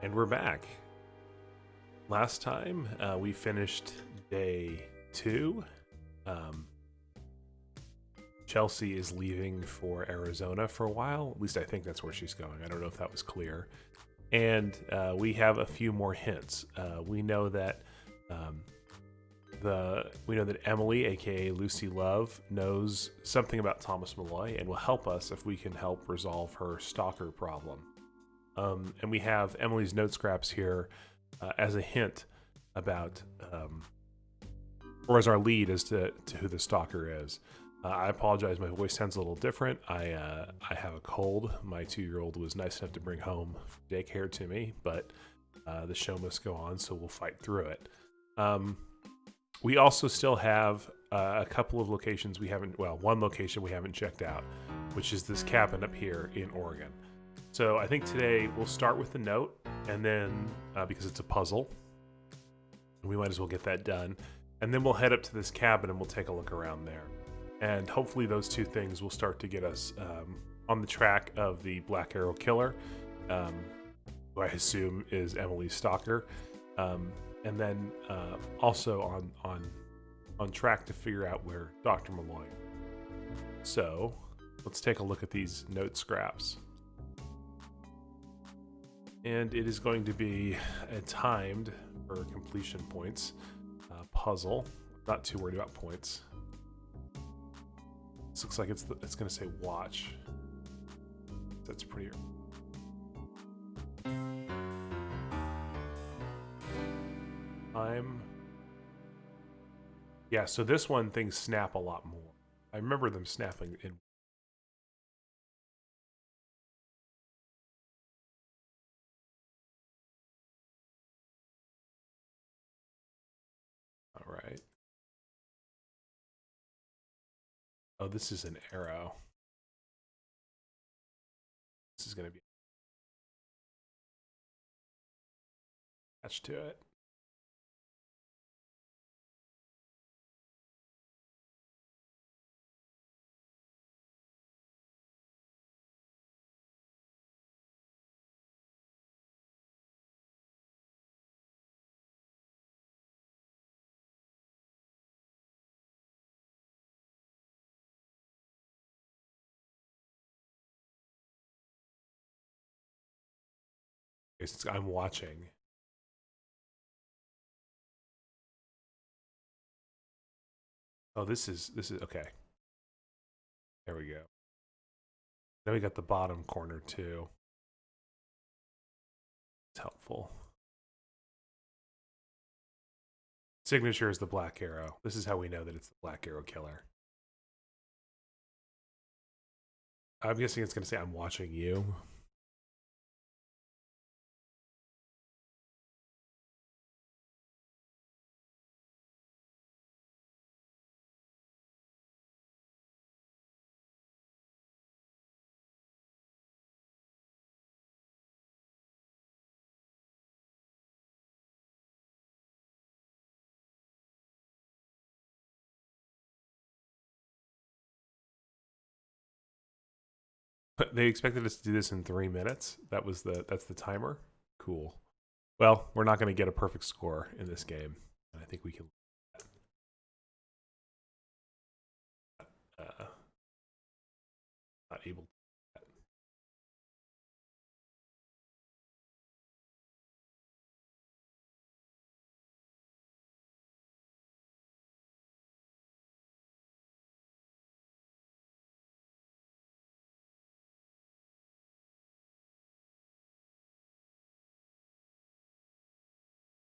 And we're back. Last time we finished day 2. Um, Chelsea is leaving for Arizona for a while. At least I think that's where she's going. I don't know if that was clear. And we have a few more hints. We know that Emily, aka Lucy Love, knows something about Thomas Malloy and will help us if we can help resolve her stalker problem. And we have Emily's note scraps here as a hint about, or as our lead as to who the stalker is. I apologize, my voice sounds a little different. I have a cold. My 2-year-old was nice enough to bring home from daycare to me, but the show must go on, so we'll fight through it. We also still have a couple of locations we haven't, well, one location we haven't checked out, which is this cabin up here in Oregon. So I think today we'll start with the note, and then, because it's a puzzle, we might as well get that done. And then we'll head up to this cabin and we'll take a look around there. And hopefully those two things will start to get us on the track of the Black Arrow killer, who I assume is Emily's stalker. And then also on track to figure out where Dr. Malloy is. So let's take a look at these note scraps. And it is going to be a timed for completion points puzzle. Not too worried about points. This looks like it's going to say watch. That's pretty. Yeah, so this one things snap a lot more. I remember them snapping in. All right. Oh, this is an arrow. This is going to be attached to it. I'm watching. Oh, this is okay. There we go. Then we got the bottom corner too. It's helpful. Signature is the Black Arrow. This is how we know that it's the Black Arrow killer. I'm guessing it's going to say I'm watching you. They expected us to do this in 3 minutes. That's the timer. Cool. Well, we're not going to get a perfect score in this game, and I think we can. Not able.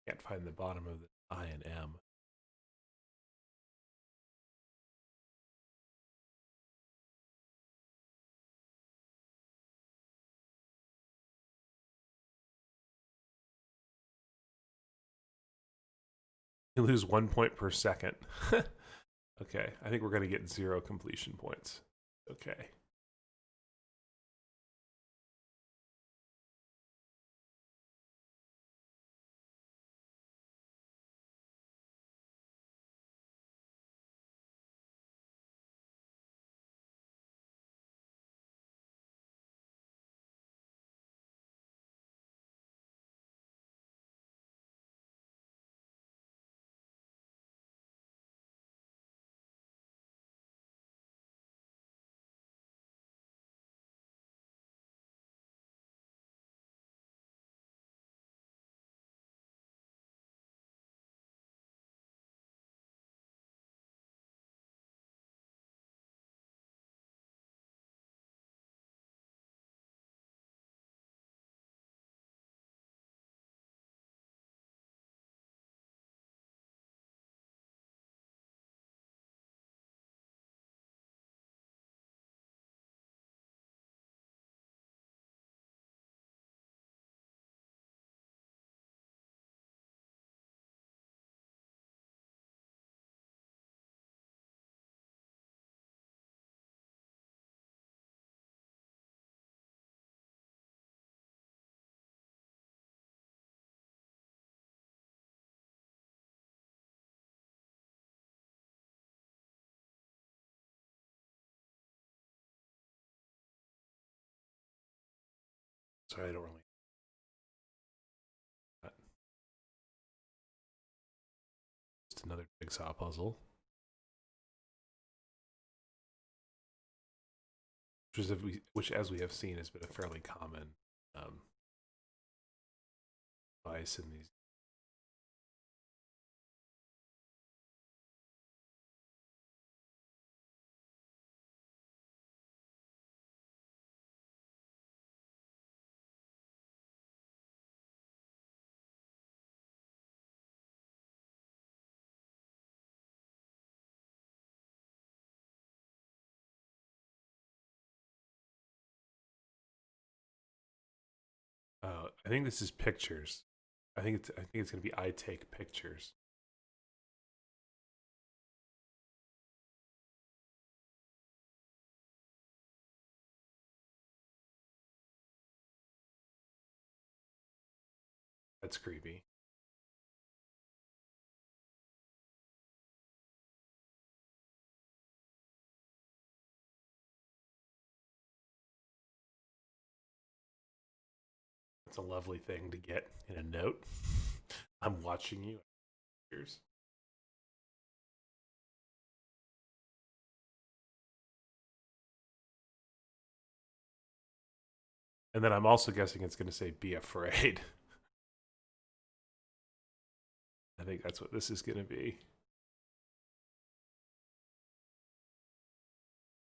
Can't find the bottom of the I and M. You lose 1 point per second. Okay, I think we're going to get 0 completion points. Okay. Sorry, I don't really. Just another jigsaw puzzle. Which, as we have seen, has been a fairly common device in these. I think this is pictures. I think it's gonna be I take pictures. That's creepy. That's a lovely thing to get in a note. I'm watching you. Pictures. And then I'm also guessing it's going to say be afraid. I think that's what this is going to be.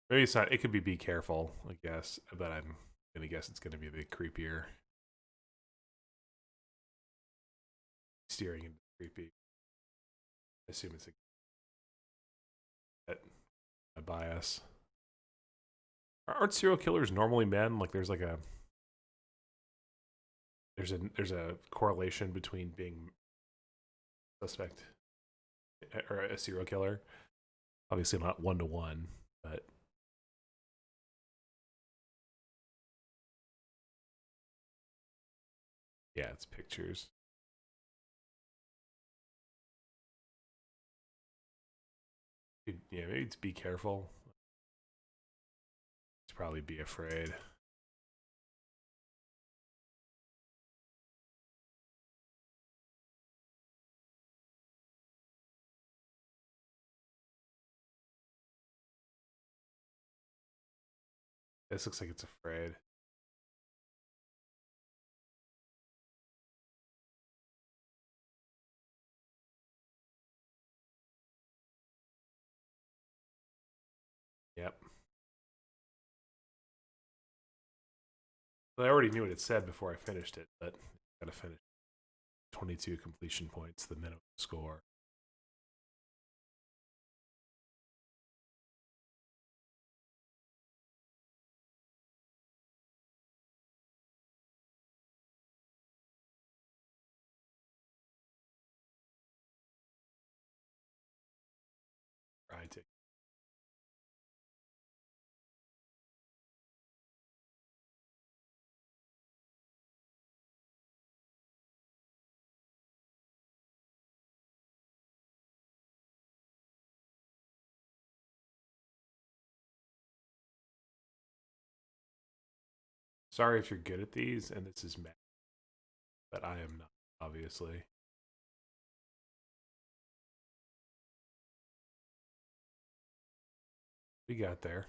Maybe it's not. It could be careful, I guess. But I'm going to guess it's going to be a bit creepier. Steering into creepy. I assume it's a bias. Aren't serial killers normally men? Like there's a correlation between being suspect or a serial killer. Obviously not 1-to-1, but yeah, it's pictures. Yeah, maybe it's be careful. It's probably be afraid. This looks like it's afraid. Yep. Well, I already knew what it said before I finished it, but gotta finish. 22 completion points, the minimum score. Right. Sorry if you're good at these, and this is math, but I am not, obviously. We got there.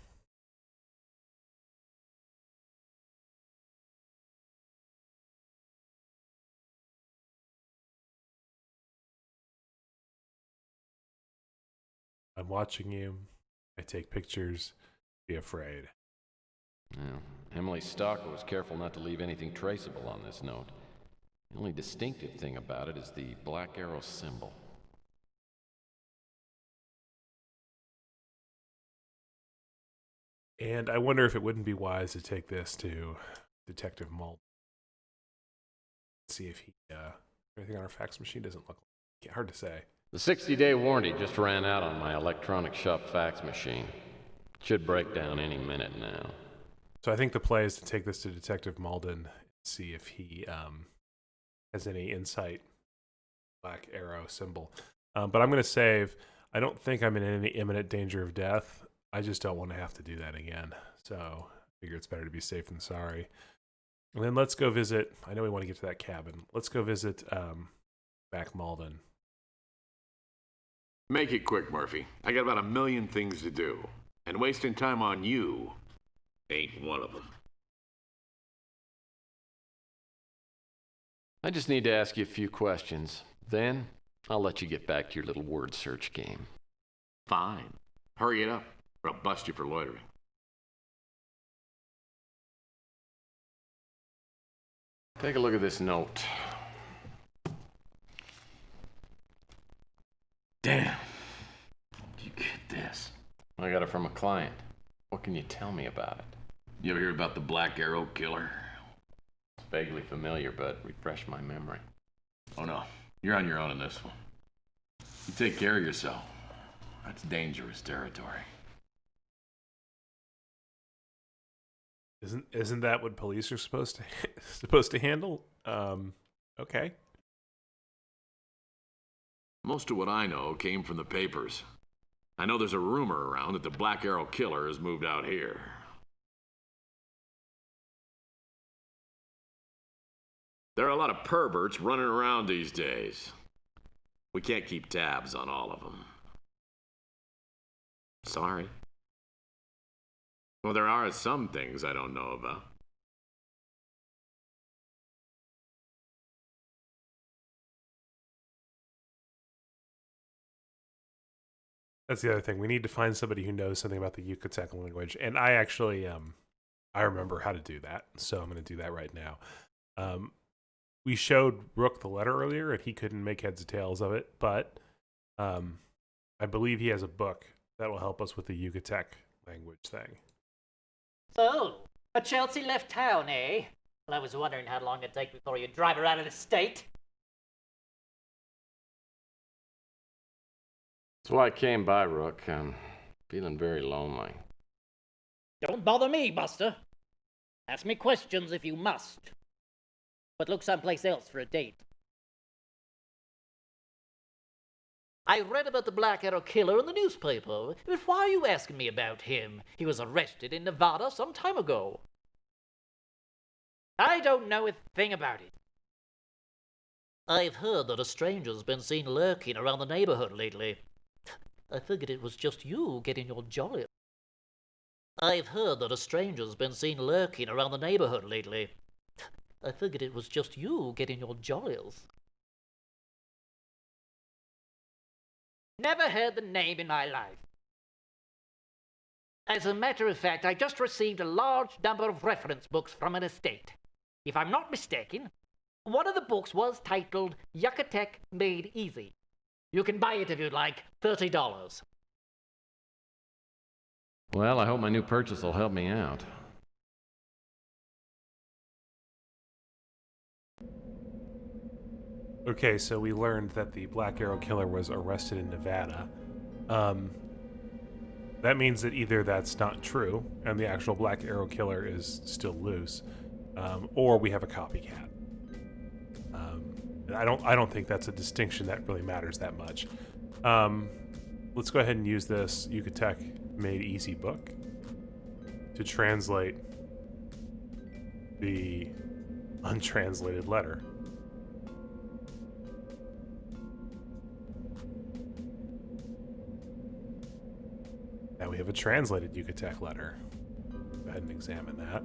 I'm watching you. I take pictures. Be afraid. Well, Emily Stalker was careful not to leave anything traceable on this note. The only distinctive thing about it is the black arrow symbol. And I wonder if it wouldn't be wise to take this to Detective Malt. See if everything on our fax machine doesn't look like. Hard to say. The 60-day warranty just ran out on my electronic shop fax machine. Should break down any minute now. So I think the play is to take this to Detective Malden and see if he has any insight. Black arrow symbol. But I'm going to save. I don't think I'm in any imminent danger of death. I just don't want to have to do that again. So I figure it's better to be safe than sorry. And then let's go visit. I know we want to get to that cabin. Let's go visit Mac Malden. Make it quick, Murphy. I got about 1,000,000 things to do. And wasting time on you ain't one of them. I just need to ask you a few questions. Then, I'll let you get back to your little word search game. Fine. Hurry it up, or I'll bust you for loitering. Take a look at this note. Damn. Did you get this? I got it from a client. What can you tell me about it? You ever hear about the Black Arrow Killer? It's vaguely familiar, but refresh my memory. Oh no, you're on your own in this one. You take care of yourself. That's dangerous territory. Isn't that what police are supposed to handle? Okay. Most of what I know came from the papers. I know there's a rumor around that the Black Arrow Killer has moved out here. There are a lot of perverts running around these days. We can't keep tabs on all of them. Sorry. Well, there are some things I don't know about. That's the other thing. We need to find somebody who knows something about the Yucatec language. And I actually, I remember how to do that. So I'm going to do that right now. We showed Rook the letter earlier, and he couldn't make heads or tails of it. But I believe he has a book that will help us with the Yucatec language thing. So, a Chelsea left town, eh? Well, I was wondering how long it'd take before you drive her out of the state. That's why I came by, Rook. I'm feeling very lonely. Don't bother me, Buster. Ask me questions if you must. But look someplace else for a date. I read about the Black Arrow Killer in the newspaper, but why are you asking me about him? He was arrested in Nevada some time ago. I don't know a thing about it. I've heard that a stranger's been seen lurking around the neighborhood lately. I figured it was just you getting your jolly. I've heard that a stranger's been seen lurking around the neighborhood lately. I figured it was just you getting your jollies. Never heard the name in my life. As a matter of fact, I just received a large number of reference books from an estate. If I'm not mistaken, one of the books was titled Yucatec Made Easy. You can buy it if you'd like, $30. Well, I hope my new purchase will help me out. Okay, so we learned that the Black Arrow Killer was arrested in Nevada. That means that either that's not true, and the actual Black Arrow Killer is still loose, or we have a copycat. I don't think that's a distinction that really matters that much. Let's go ahead and use this Yucatec Made Easy book to translate the untranslated letter. Now we have a translated Yucatec letter. Go ahead and examine that.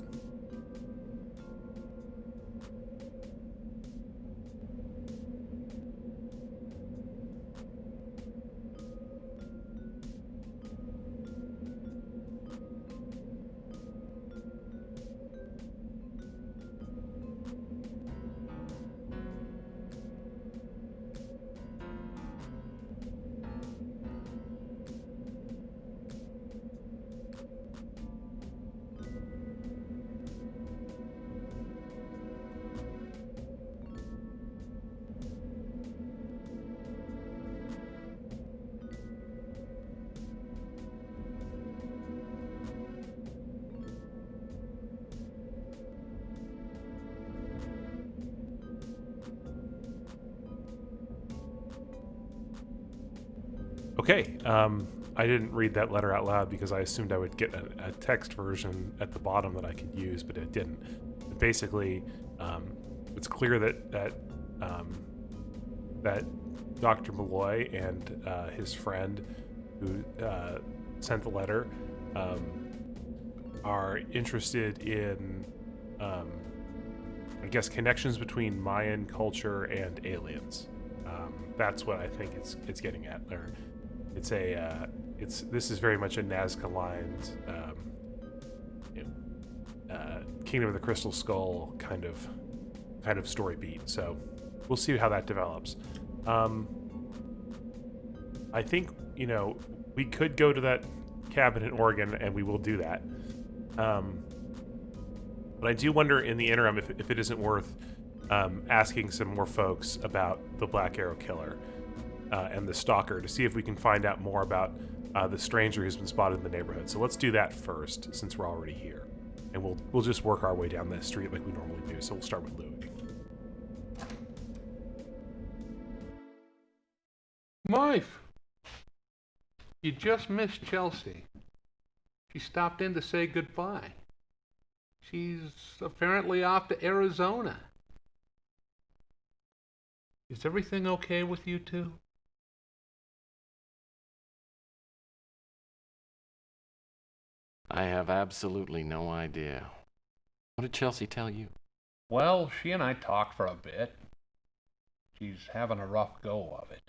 Okay, I didn't read that letter out loud because I assumed I would get a text version at the bottom that I could use, but it didn't. basically, it's clear that Dr. Malloy and his friend who sent the letter are interested in, I guess, connections between Mayan culture and aliens. That's what I think it's getting at. Or this is very much a Nazca-lined Kingdom of the Crystal Skull kind of story beat. So we'll see how that develops. I think we could go to that cabin in Oregon, and we will do that. But I do wonder in the interim if it isn't worth asking some more folks about the Black Arrow Killer and the Stalker to see if we can find out more about the stranger who's been spotted in the neighborhood. So let's do that first, since we're already here, and we'll just work our way down the street like we normally do. So we'll start with Louis. Wife, you just missed Chelsea. She stopped in to say goodbye. She's apparently off to Arizona. Is everything okay with you two? I have absolutely no idea. What did Chelsea tell you? Well, she and I talked for a bit. She's having a rough go of it.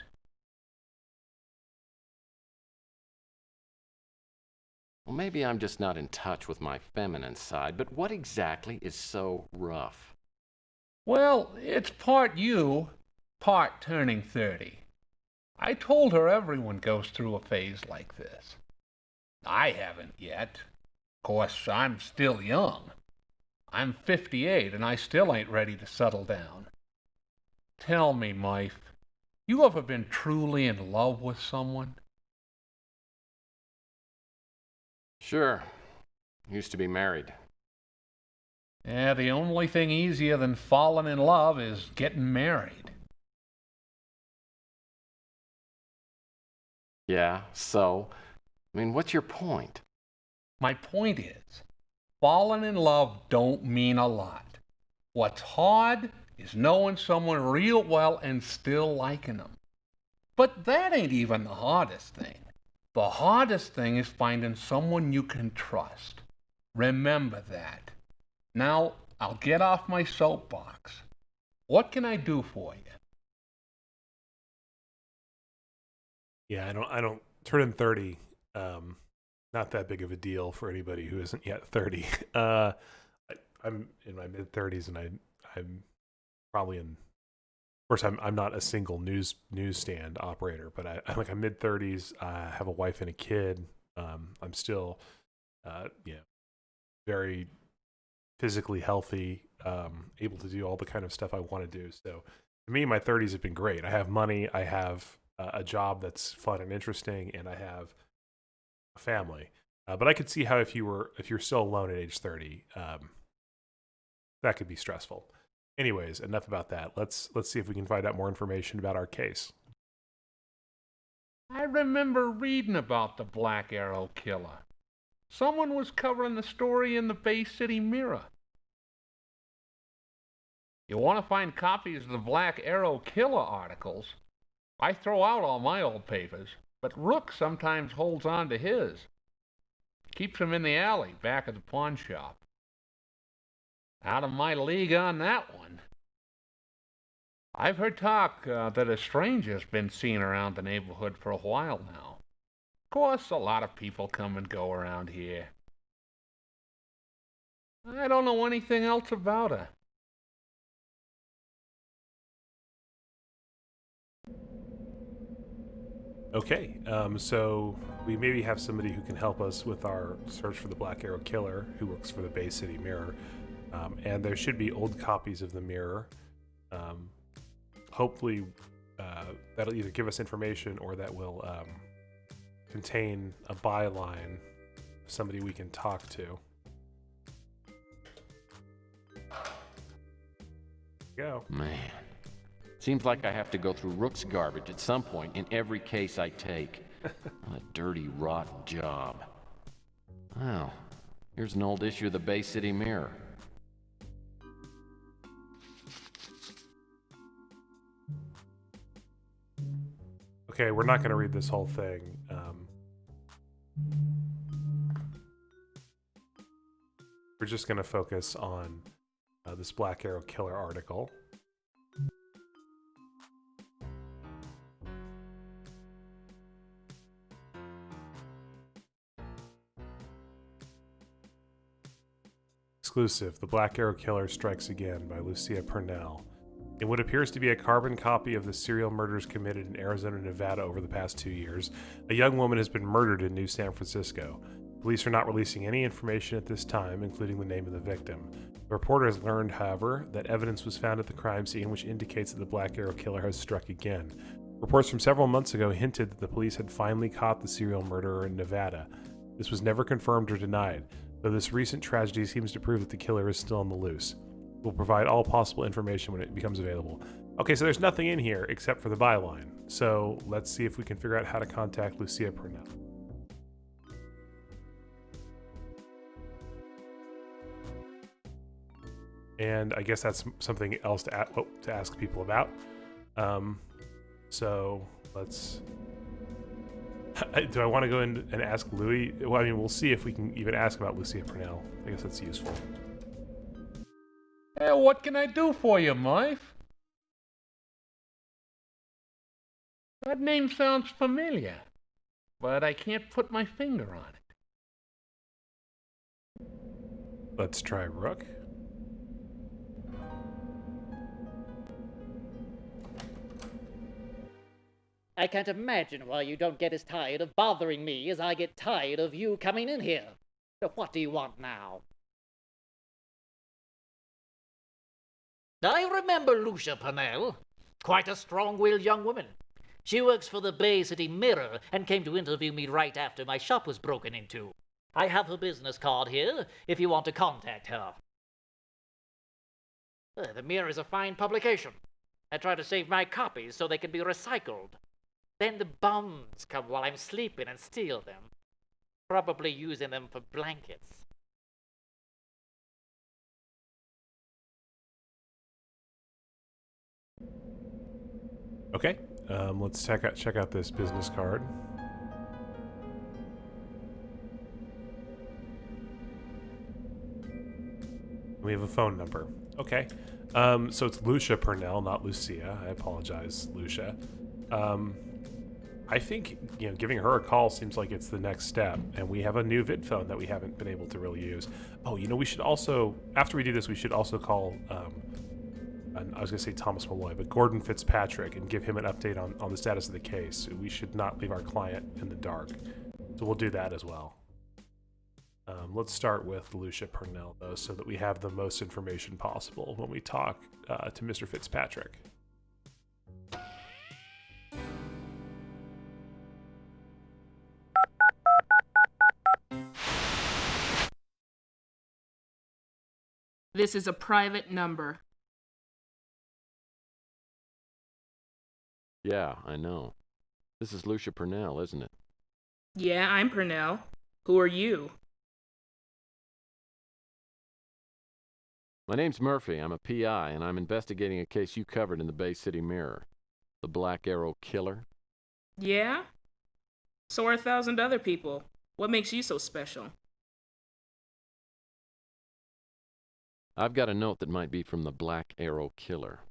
Well, maybe I'm just not in touch with my feminine side, but what exactly is so rough? Well, it's part you, part turning 30. I told her everyone goes through a phase like this. I haven't yet. Of course, I'm still young. I'm 58 and I still ain't ready to settle down. Tell me, Mike, you ever been truly in love with someone? Sure. Used to be married. Yeah, the only thing easier than falling in love is getting married. Yeah, so? I mean, what's your point? My point is, falling in love don't mean a lot. What's hard is knowing someone real well and still liking them. But that ain't even the hardest thing. The hardest thing is finding someone you can trust. Remember that. Now, I'll get off my soapbox. What can I do for you? Yeah, I don't turning 30. Not that big of a deal for anybody who isn't yet 30. I'm in my mid 30s, and I'm probably in. Of course, I'm not a single newsstand operator, but I'm like, I'm mid 30s. I have a wife and a kid. I'm still, very physically healthy, able to do all the kind of stuff I want to do. So, to me, my 30s have been great. I have money. I have a job that's fun and interesting, and I have a family. But I could see how if you're still alone at age 30, that could be stressful. Anyways, enough about that. Let's see if we can find out more information about our case. I remember reading about the Black Arrow Killer. Someone was covering the story in the Bay City Mirror. You want to find copies of the Black Arrow Killer articles? I throw out all my old papers, but Rook sometimes holds on to his. Keeps them in the alley back of the pawn shop. Out of my league on that one. I've heard talk that a stranger's been seen around the neighborhood for a while now. Of course, a lot of people come and go around here. I don't know anything else about her. Okay, so we maybe have somebody who can help us with our search for the Black Arrow Killer, who works for the Bay City Mirror. And there should be old copies of the Mirror. Hopefully, that'll either give us information or that will contain a byline of somebody we can talk to. Go. Man, seems like I have to go through Rook's garbage at some point in every case I take. What a dirty, rotten job. Well, here's an old issue of the Bay City Mirror. Okay, we're not going to read this whole thing. We're just going to focus on this Black Arrow Killer article. Exclusive, The Black Arrow Killer Strikes Again by Lucia Purnell. In what appears to be a carbon copy of the serial murders committed in Arizona and Nevada over the past 2 years, a young woman has been murdered in New San Francisco. Police are not releasing any information at this time, including the name of the victim. The reporter has learned, however, that evidence was found at the crime scene which indicates that the Black Arrow Killer has struck again. Reports from several months ago hinted that the police had finally caught the serial murderer in Nevada. This was never confirmed or denied, though this recent tragedy seems to prove that the killer is still on the loose. We'll provide all possible information when it becomes available. Okay, so there's nothing in here except for the byline. So let's see if we can figure out how to contact Lucia Purnell. And I guess that's something else to ask people about. So let's... Do I want to go in and ask Louis? Well, I mean, we'll see if we can even ask about Lucia Purnell. I guess that's useful. Hey, what can I do for you, Murph? That name sounds familiar, but I can't put my finger on it. Let's try Rook. I can't imagine why you don't get as tired of bothering me as I get tired of you coming in here. So what do you want now? I remember Lucia Purnell. Quite a strong-willed young woman. She works for the Bay City Mirror and came to interview me right after my shop was broken into. I have her business card here if you want to contact her. The Mirror is a fine publication. I try to save my copies so they can be recycled. Then the bums come while I'm sleeping and steal them, probably using them for blankets. Okay, let's check out this business card. We have a phone number. Okay, so it's Lucia Purnell, not Lucia. I apologize, Lucia. I think, giving her a call seems like it's the next step, and we have a new vid phone that we haven't been able to really use. Oh, we should also, after we do this, we should also call, I was going to say Thomas Malloy, but Gordon Fitzpatrick, and give him an update on the status of the case. We should not leave our client in the dark. So we'll do that as well. Let's start with Lucia Purnell, though, so that we have the most information possible when we talk to Mr. Fitzpatrick. This is a private number. Yeah, I know. This is Lucia Purnell, isn't it? Yeah, I'm Purnell. Who are you? My name's Murphy. I'm a PI, and I'm investigating a case you covered in the Bay City Mirror. The Black Arrow Killer. Yeah? So are 1,000 other people. What makes you so special? I've got a note that might be from the Black Arrow Killer.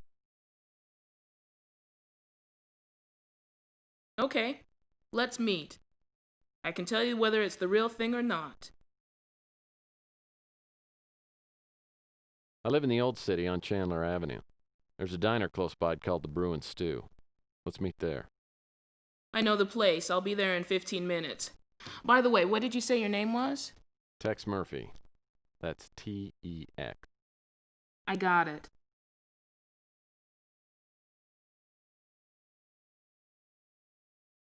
Okay, let's meet. I can tell you whether it's the real thing or not. I live in the old city on Chandler Avenue. There's a diner close by called the Brew and Stew. Let's meet there. I know the place. I'll be there in 15 minutes. By the way, what did you say your name was? Tex Murphy. That's T-E-X. I got it.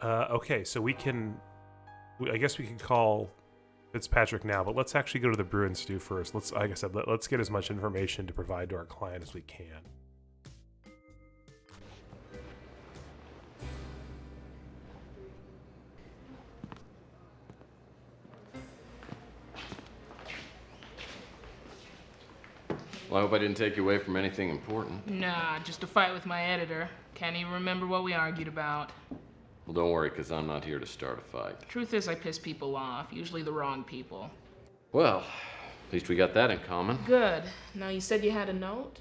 Okay, so I guess we can call Fitzpatrick now, but let's actually go to the Brew and Stew first. Like I said, let's get as much information to provide to our client as we can. Well, I hope I didn't take you away from anything important. Nah, just a fight with my editor. Can't even remember what we argued about. Well, don't worry, because I'm not here to start a fight. Truth is, I piss people off, usually the wrong people. Well, at least we got that in common. Good. Now, you said you had a note?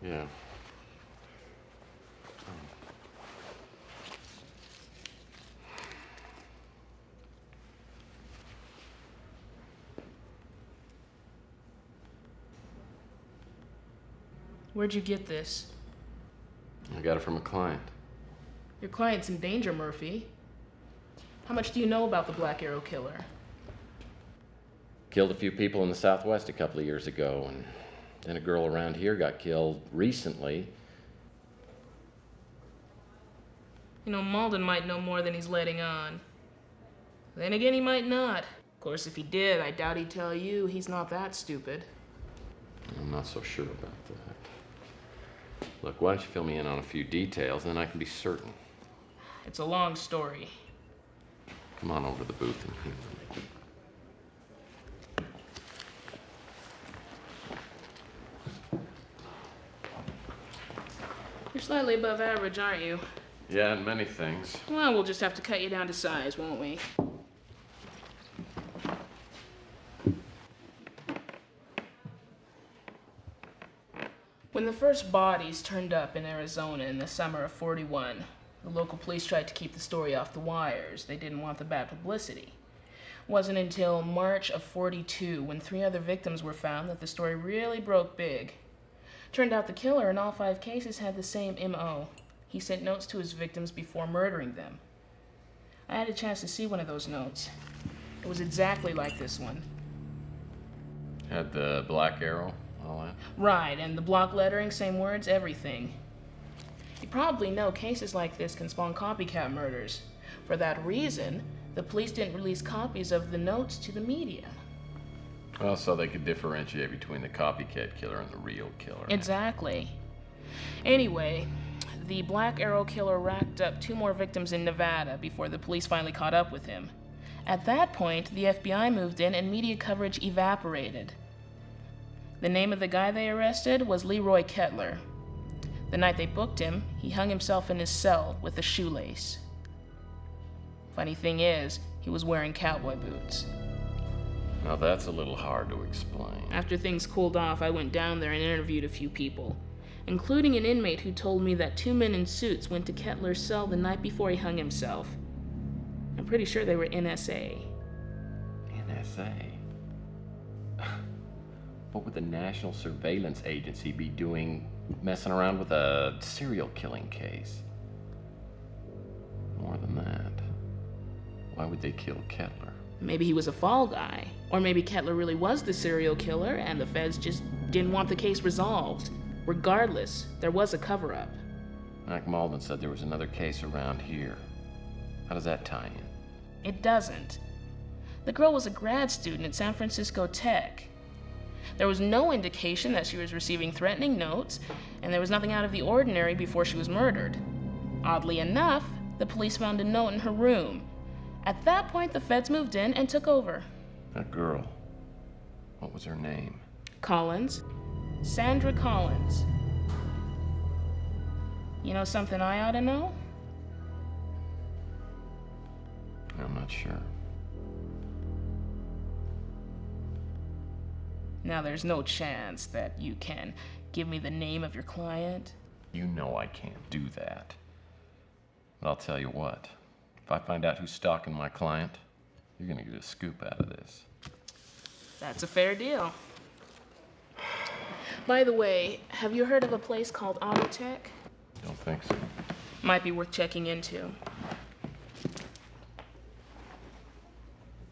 Yeah. Where'd you get this? I got it from a client. Your client's in danger, Murphy. How much do you know about the Black Arrow Killer? Killed a few people in the Southwest a couple of years ago, and then a girl around here got killed recently. You know, Malden might know more than he's letting on. Then again, he might not. Of course, if he did, I doubt he'd tell you. He's not that stupid. I'm not so sure about that. Look, why don't you fill me in on a few details, and then I can be certain. It's a long story. Come on over to the booth and hear me. You're slightly above average, aren't you? Yeah, and many things. Well, we'll just have to cut you down to size, won't we? When the first bodies turned up in Arizona in the summer of '41, the local police tried to keep the story off the wires. They didn't want the bad publicity. It wasn't until March of '42, when 3 other victims were found, that the story really broke big. Turned out the killer in all 5 cases had the same MO. He sent notes to his victims before murdering them. I had a chance to see one of those notes. It was exactly like this one. Had the black arrow, all that? Right, and the block lettering, same words, everything. You probably know cases like this can spawn copycat murders. For that reason, the police didn't release copies of the notes to the media. Well, so they could differentiate between the copycat killer and the real killer. Exactly. Anyway, the Black Arrow Killer racked up 2 more victims in Nevada before the police finally caught up with him. At that point, the FBI moved in and media coverage evaporated. The name of the guy they arrested was Leroy Kettler. The night they booked him, he hung himself in his cell with a shoelace. Funny thing is, he was wearing cowboy boots. Now that's a little hard to explain. After things cooled off, I went down there and interviewed a few people, including an inmate who told me that 2 men in suits went to Kettler's cell the night before he hung himself. I'm pretty sure they were NSA. NSA? What would the National Surveillance Agency be doing messing around with a serial killing case? More than that, why would they kill Kettler? Maybe he was a fall guy. Or maybe Kettler really was the serial killer and the feds just didn't want the case resolved. Regardless, there was a cover-up. Mac Malden said there was another case around here. How does that tie in? It doesn't. The girl was a grad student at San Francisco Tech. There was no indication that she was receiving threatening notes, and there was nothing out of the ordinary before she was murdered. Oddly enough, the police found a note in her room. At that point, the feds moved in and took over. That girl, what was her name? Collins. Sandra Collins. You know something I ought to know? I'm not sure. Now, there's no chance that you can give me the name of your client? You know I can't do that. But I'll tell you what. If I find out who's stalking my client, you're gonna get a scoop out of this. That's a fair deal. By the way, have you heard of a place called Autotech? Don't think so. Might be worth checking into.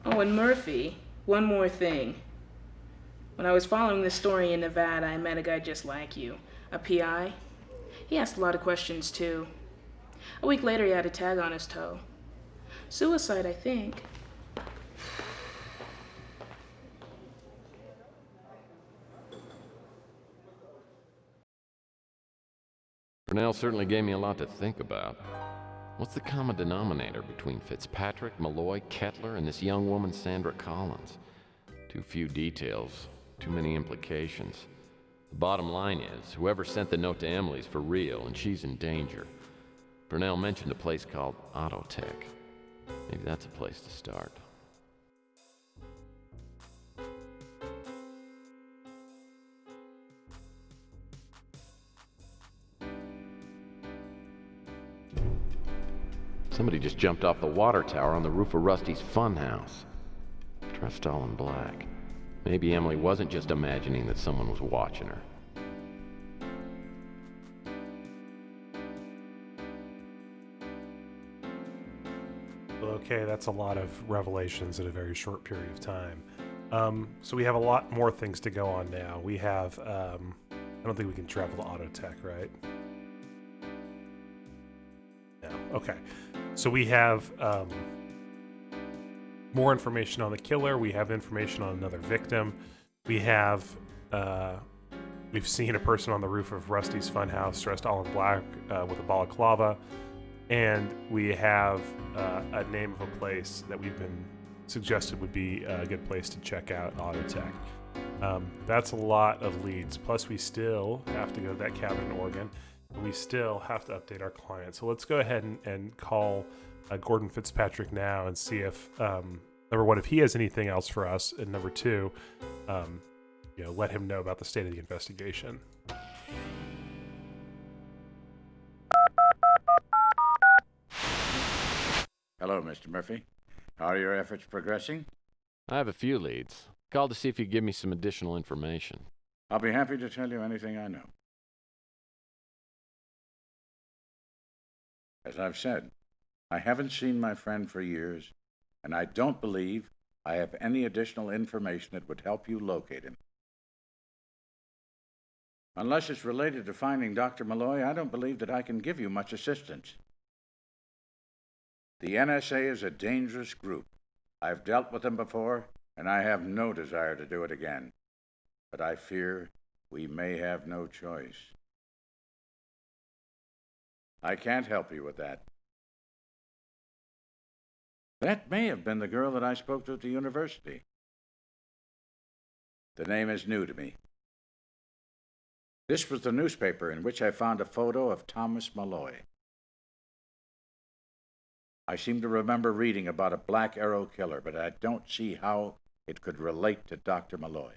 Oh, and Murphy, one more thing. When I was following this story in Nevada, I met a guy just like you, a PI. He asked a lot of questions, too. A week later, he had a tag on his toe. Suicide, I think. Purnell certainly gave me a lot to think about. What's the common denominator between Fitzpatrick, Malloy, Kettler, and this young woman, Sandra Collins? Too few details, too many implications. The bottom line is, whoever sent the note to Emily's for real, and she's in danger. Purnell mentioned a place called Autotech. Maybe that's a place to start. Somebody just jumped off the water tower on the roof of Rusty's funhouse. Dressed all in black. Maybe Emily wasn't just imagining that someone was watching her. Okay, that's a lot of revelations in a very short period of time. So we have a lot more things to go on now. We have, I don't think we can travel to Autotech, right? No, okay. So we have more information on the killer. We have information on another victim. We have, we've seen a person on the roof of Rusty's funhouse dressed all in black with a balaclava. And we have a name of a place that we've been suggested would be a good place to check out Autotech. That's a lot of leads. Plus, we still have to go to that cabin in Oregon, and we still have to update our client. So let's go ahead and call Gordon Fitzpatrick now and see if, number one, if he has anything else for us, and number two, let him know about the state of the investigation. Hello, Mr. Murphy. How are your efforts progressing? I have a few leads. Called to see if you could give me some additional information. I'll be happy to tell you anything I know. As I've said, I haven't seen my friend for years, and I don't believe I have any additional information that would help you locate him. Unless it's related to finding Dr. Malloy, I don't believe that I can give you much assistance. The NSA is a dangerous group. I've dealt with them before, and I have no desire to do it again. But I fear we may have no choice. I can't help you with that. That may have been the girl that I spoke to at the university. The name is new to me. This was the newspaper in which I found a photo of Thomas Malloy. I seem to remember reading about a Black Arrow killer, but I don't see how it could relate to Dr. Malloy.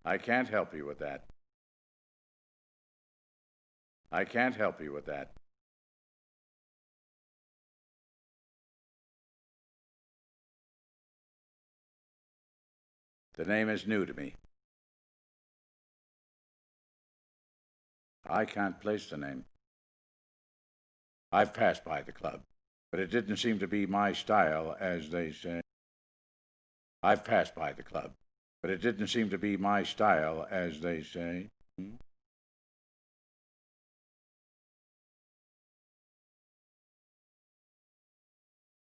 I can't help you with that. I can't help you with that. The name is new to me. I can't place the name. I've passed by the club, but it didn't seem to be my style, as they say. I've passed by the club, but it didn't seem to be my style, as they say.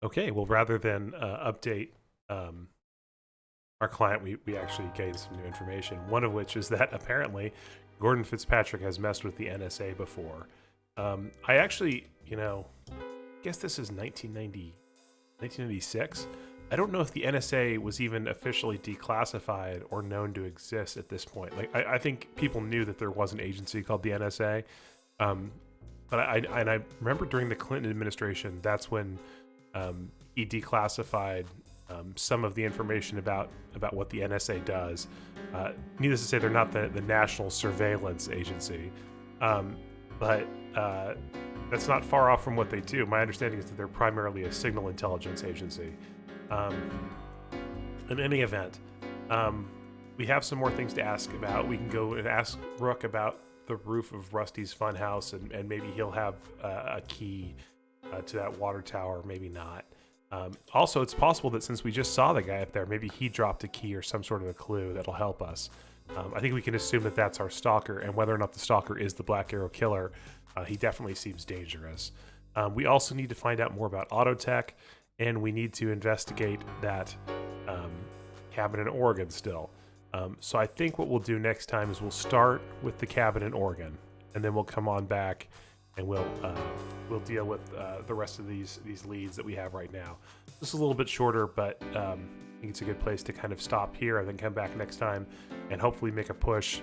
Okay, well, rather than update our client, we actually gained some new information, one of which is that apparently Gordon Fitzpatrick has messed with the NSA before. I actually, guess this is 1996. I don't know if the NSA was even officially declassified or known to exist at this point. Like, I think people knew that there was an agency called the NSA. But I remember during the Clinton administration, that's when he declassified some of the information about what the NSA does. Needless to say, they're not the National Surveillance Agency. But that's not far off from what they do. My understanding is that they're primarily a signal intelligence agency. In any event, we have some more things to ask about. We can go and ask Rook about the roof of Rusty's funhouse, and maybe he'll have a key to that water tower, maybe not. Also, it's possible that since we just saw the guy up there, maybe he dropped a key or some sort of a clue that'll help us. I think we can assume that that's our stalker, and whether or not the stalker is the Black Arrow killer, he definitely seems dangerous. We also need to find out more about Autotech, and we need to investigate that cabin in Oregon still. So I think what we'll do next time is we'll start with the cabin in Oregon, and then we'll come on back and we'll deal with the rest of these leads that we have right now. This is a little bit shorter, but I think it's a good place to kind of stop here and then come back next time and hopefully make a push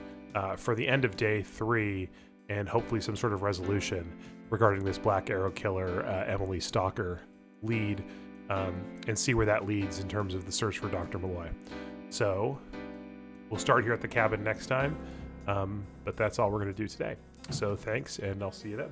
for the end of day 3 and hopefully some sort of resolution regarding this Black Arrow Killer, Emily Stalker lead, and see where that leads in terms of the search for Dr. Malloy. So we'll start here at the cabin next time, but that's all we're going to do today. So thanks, and I'll see you then.